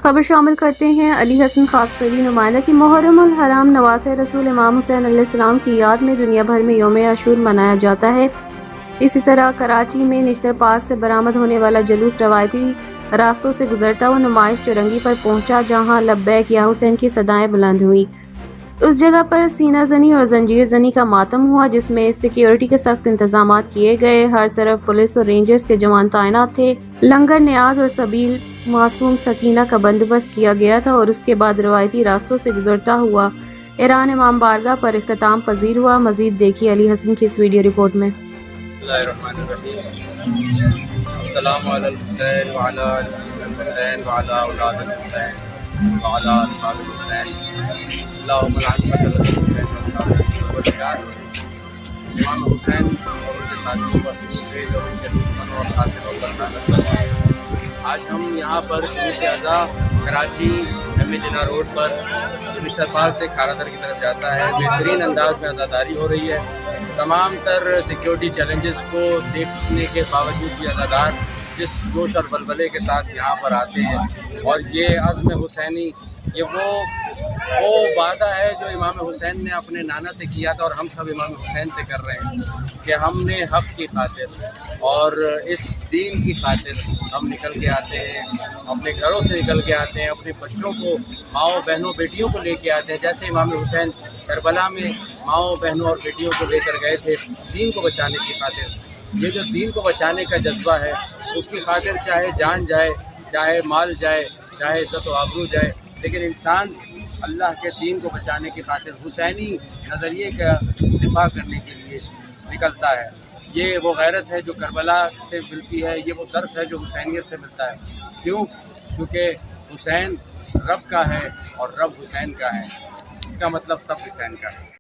خبر شامل کرتے ہیں۔ علی حسن خاصقری نمائندہ کی محرم الحرام نواسہ رسول امام حسین علیہ السلام کی یاد میں دنیا بھر میں یوم عاشور منایا جاتا ہے۔ اسی طرح کراچی میں نشتر پارک سے برآمد ہونے والا جلوس روایتی راستوں سے گزرتا ہوا نمائش چورنگی پر پہنچا، جہاں لبیک یا حسین کی صدائیں بلند ہوئیں۔ اس جگہ پر سینہ زنی اور زنجیر زنی کا ماتم ہوا، جس میں سیکیورٹی کے سخت انتظامات کیے گئے۔ ہر طرف پولیس اور رینجرز کے جوان تعینات تھے۔ لنگر نیاز اور سبیل معصوم سکینہ کا بندوبست کیا گیا تھا اور اس کے بعد روایتی راستوں سے گزرتا ہوا ایران امام بارگاہ پر اختتام پذیر ہوا۔ مزید دیکھیے علی حسن کی اس ویڈیو رپورٹ میں۔ بسم اللہ الرحمن الرحیم۔ السلام علی الحسین وعلی آل الحسین وعلی اولاد الحسین وعلی اصحاب الحسین اللہم لعن قتل الحسین والصحابہ والشہداء۔ امام حسین اور ان کے ساتھیوں پر خون اور ان کے دشمنوں اور قاتلوں پر لعنت برسے۔ آج ہم یہاں پر جلوس اعزا کراچی ایم جناح روڈ پر نشتر پارک سے کھارا در کی طرف جاتا ہے۔ بہترین انداز میں عزاداری ہو رہی ہے۔ تمام تر سیکیورٹی چیلنجز کو دیکھنے کے باوجود یہ عزادار جس جوش اور ولولے کے ساتھ یہاں پر آتے ہیں، اور یہ عزم حسینی، یہ وہ وعدہ ہے جو امام حسین نے اپنے نانا سے کیا تھا اور ہم سب امام حسین سے کر رہے ہیں کہ ہم نے حق کی خاطر اور اس دین کی خاطر ہم نکل کے آتے ہیں، اپنے گھروں سے نکل کے آتے ہیں، اپنے بچوں کو، ماؤں بہنوں بیٹیوں کو لے کے آتے ہیں، جیسے امام حسین کربلا میں ماؤں بہنوں اور بیٹیوں کو لے کر گئے تھے دین کو بچانے کی خاطر۔ یہ جو دین کو بچانے کا جذبہ ہے، اس کی خاطر چاہے جان جائے، چاہے مال جائے، چاہے عزت و آبرو جائے، لیکن انسان اللہ کے دین کو بچانے کی خاطر حسینی نظریے کا دفاع کرنے کے لیے نکلتا ہے۔ یہ وہ غیرت ہے جو کربلا سے ملتی ہے، یہ وہ درس ہے جو حسینیت سے ملتا ہے۔ کیونکہ حسین رب کا ہے اور رب حسین کا ہے، اس کا مطلب سب حسین کا ہے۔